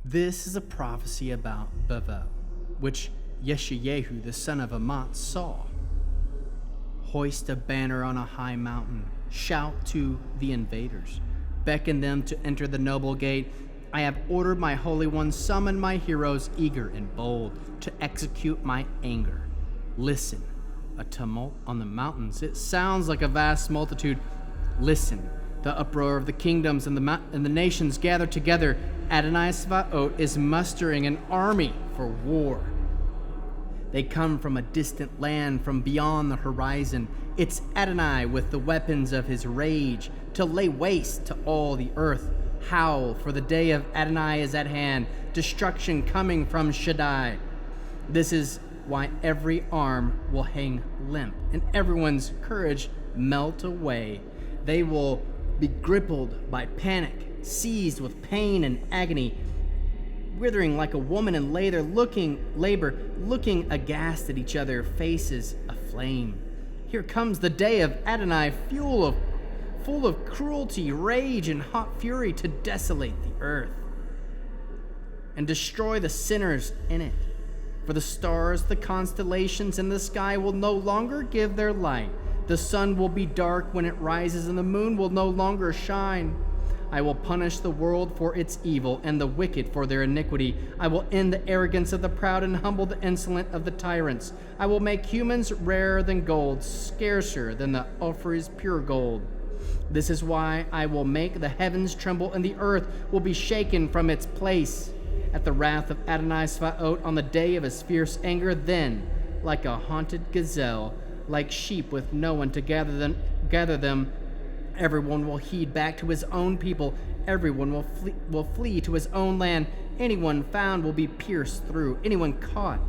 This is a prophecy about Bavel, which Yeshayahu the son of Amat saw. Hoist a banner on a high mountain, shout to the invaders, beckon them to enter the noble gate. I have ordered my holy ones, summon my heroes eager and bold to execute my anger. Listen, a tumult on the mountains. It sounds like a vast multitude. Listen, the uproar of the kingdoms and the nations gather together. Adonai Svaot is mustering an army for war. They come from a distant land, from beyond the horizon. It's Adonai with the weapons of his rage to lay waste to all the earth. Howl, for the day of Adonai is at hand, destruction coming from Shaddai. This is why every arm will hang limp and everyone's courage melt away. They will be crippled by panic, seized with pain and agony, withering like a woman in labor, looking aghast at each other, faces aflame. Here comes the day of Adonai, full of cruelty, rage, and hot fury to desolate the earth and destroy the sinners in it. For the stars, the constellations in the sky will no longer give their light. The sun will be dark when it rises, and the moon will no longer shine. I will punish the world for its evil and the wicked for their iniquity. I will end the arrogance of the proud and humble the insolent of the tyrants. I will make humans rarer than gold, scarcer than the Ophir's pure gold. This is why I will make the heavens tremble and the earth will be shaken from its place. At the wrath of Adonai Svaot on the day of his fierce anger, then, like a haunted gazelle, like sheep with no one to gather them, everyone will heed back to his own people. Everyone will flee to his own land. Anyone found will be pierced through. Anyone caught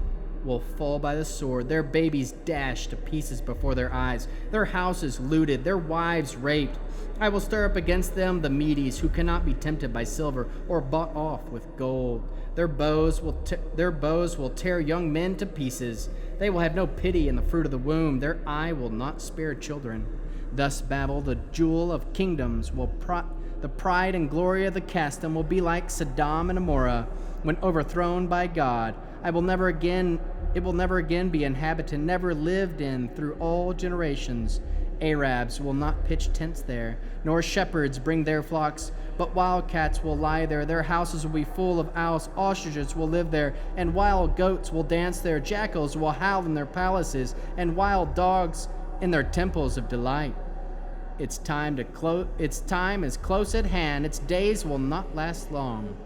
will fall by the sword. Their babies dashed to pieces before their eyes. Their houses looted. Their wives raped. I will stir up against them the Medes, who cannot be tempted by silver or bought off with gold. Their bows will tear young men to pieces. They will have no pity in the fruit of the womb. Their eye will not spare children. Thus Babel, the jewel of kingdoms, the pride and glory of the Casdim, will be like Sodom and Amorah when overthrown by God. It will never again be inhabited, never lived in through all generations. Arabs will not pitch tents there, nor shepherds bring their flocks, but wildcats will lie there. Their houses will be full of owls, ostriches will live there, and wild goats will dance there. Jackals will howl in their palaces, and wild dogs in their temples of delight. Its time is close at hand. Its days will not last long.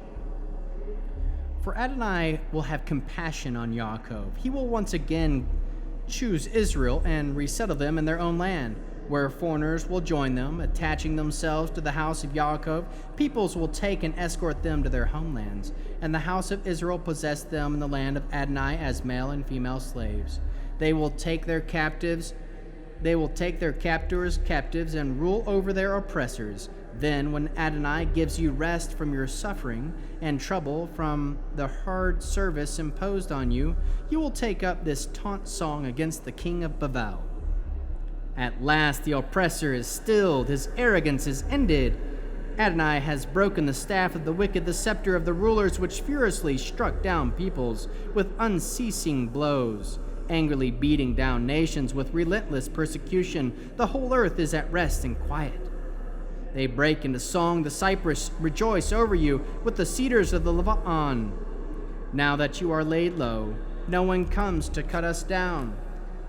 For Adonai will have compassion on Yaakov. He will once again choose Israel and resettle them in their own land, where foreigners will join them, attaching themselves to the house of Yaakov. Peoples will take and escort them to their homelands, and the house of Israel possess them in the land of Adonai as male and female slaves. They will take their captors captives and rule over their oppressors. Then, when Adonai gives you rest from your suffering and trouble from the hard service imposed on you, you will take up this taunt song against the king of Bavel. At last the oppressor is stilled, his arrogance is ended. Adonai has broken the staff of the wicked, the scepter of the rulers which furiously struck down peoples with unceasing blows, angrily beating down nations with relentless persecution. The whole earth is at rest and quiet. They break into song, the cypress rejoice over you with the cedars of the Lebanon. Now that you are laid low, no one comes to cut us down.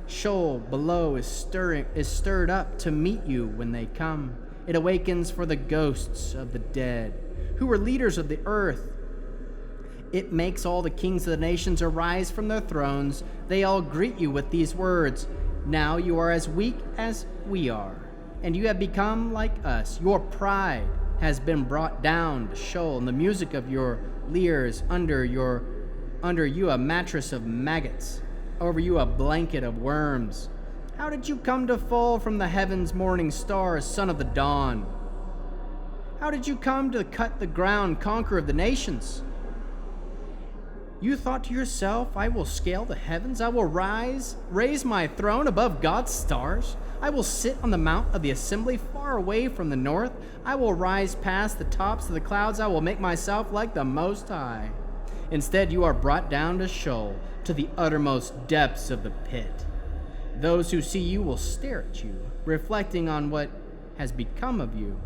Sheol below is stirred up to meet you when they come. It awakens for the ghosts of the dead, who were leaders of the earth. It makes all the kings of the nations arise from their thrones. They all greet you with these words: now you are as weak as we are, and you have become like us. Your pride has been brought down to Sheol, and the music of your lyres under you a mattress of maggots, over you a blanket of worms. How did you come to fall from the heavens, morning star, son of the dawn? How did you come to cut the ground, conqueror of the nations? You thought to yourself, I will scale the heavens, I will raise my throne above God's stars. I will sit on the mount of the assembly far away from the north. I will rise past the tops of the clouds. I will make myself like the Most High. Instead, you are brought down to Sheol, to the uttermost depths of the pit. Those who see you will stare at you, reflecting on what has become of you.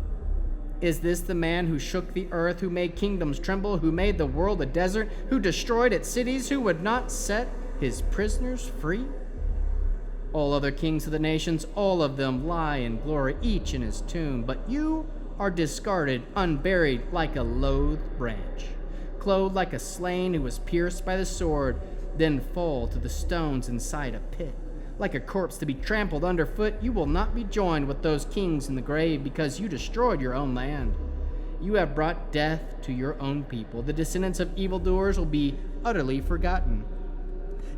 Is this the man who shook the earth, who made kingdoms tremble, who made the world a desert, who destroyed its cities, who would not set his prisoners free? All other kings of the nations, all of them lie in glory, each in his tomb. But you are discarded, unburied like a loathed branch, clothed like a slain who was pierced by the sword, then fall to the stones inside a pit. Like a corpse to be trampled underfoot, you will not be joined with those kings in the grave, because you destroyed your own land. You have brought death to your own people. The descendants of evildoers will be utterly forgotten.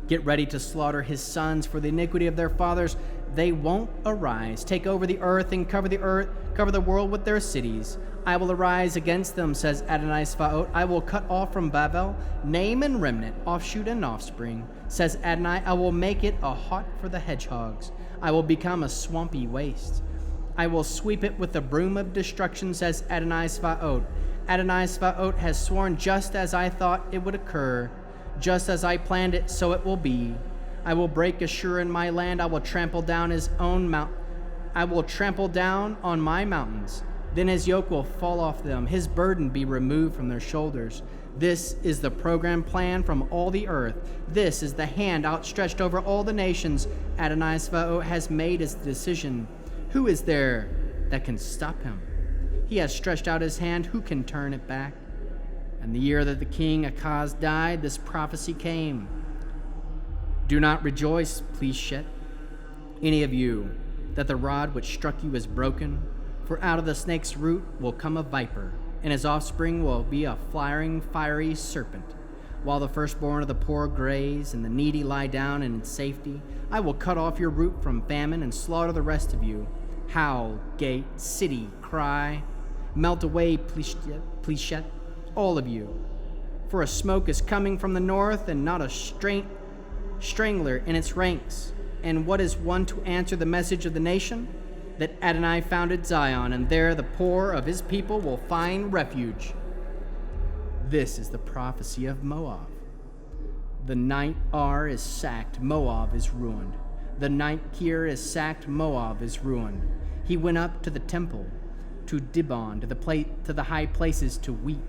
Get ready to slaughter his sons for the iniquity of their fathers. They won't arise, take over the earth and cover the world with their cities. I will arise against them, says Adonai Svaot. I will cut off from Babel name and remnant, offshoot and offspring, says Adonai. I will make it a haunt for the hedgehogs. I will become a swampy waste. I will sweep it with the broom of destruction, says Adonai Svaot. Adonai Svaot has sworn, just as I thought it would occur. Just as I planned it, so it will be. I will break Ashur in my land. I will trample down his own mount. I will trample down on my mountains. Then his yoke will fall off them, his burden be removed from their shoulders. This is the program plan from all the earth. This is the hand outstretched over all the nations. Adonai Svaot has made his decision. Who is there that can stop him? He has stretched out his hand. Who can turn it back? And the year that the king Akaz died, this prophecy came. Do not rejoice, Pleshet, any of you, that the rod which struck you is broken. For out of the snake's root will come a viper, and his offspring will be a fiery serpent. While the firstborn of the poor graze, and the needy lie down in safety, I will cut off your root from famine and slaughter the rest of you. Howl, gate, city, cry, melt away, Pleshet, all of you. For a smoke is coming from the north, and not a strangler in its ranks. And what is one to answer the message of the nation? That Adonai founded Zion, and there the poor of his people will find refuge. This is the prophecy of Moab. The ninth Ar is sacked, Moab is ruined. The ninth Kir is sacked, Moab is ruined. He went up to the temple, to Dibon, to the high places to weep.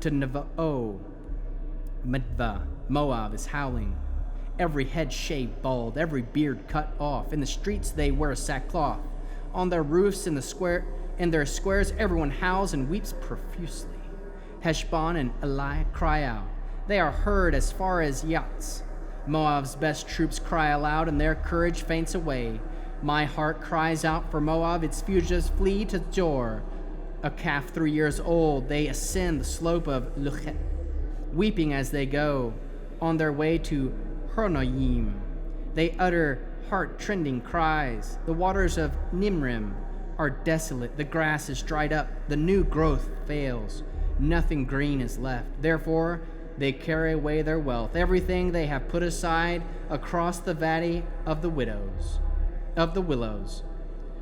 To Nevo, Medva, Moab is howling. Every head shaved bald, every beard cut off. In the streets they wear sackcloth. On their roofs in their squares, everyone howls and weeps profusely. Heshbon and Eli cry out. They are heard as far as Yatz. Moab's best troops cry aloud, and their courage faints away. My heart cries out for Moab. Its fugitives flee to Jor. A calf 3 years old, they ascend the slope of Luchet, weeping as they go on their way to Horonaim. They utter heart-trending cries. The waters of Nimrim are desolate. The grass is dried up. The new growth fails. Nothing green is left. Therefore, they carry away their wealth, everything they have put aside, across the valley of the willows.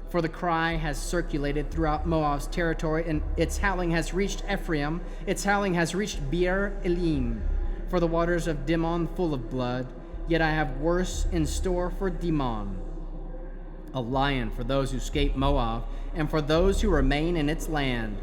For the cry has circulated throughout Moab's territory, and its howling has reached Ephraim. Its howling has reached Beer Elim. For the waters of Dimon full of blood. Yet I have worse in store for Dimon, a lion for those who escape Moab, and for those who remain in its land.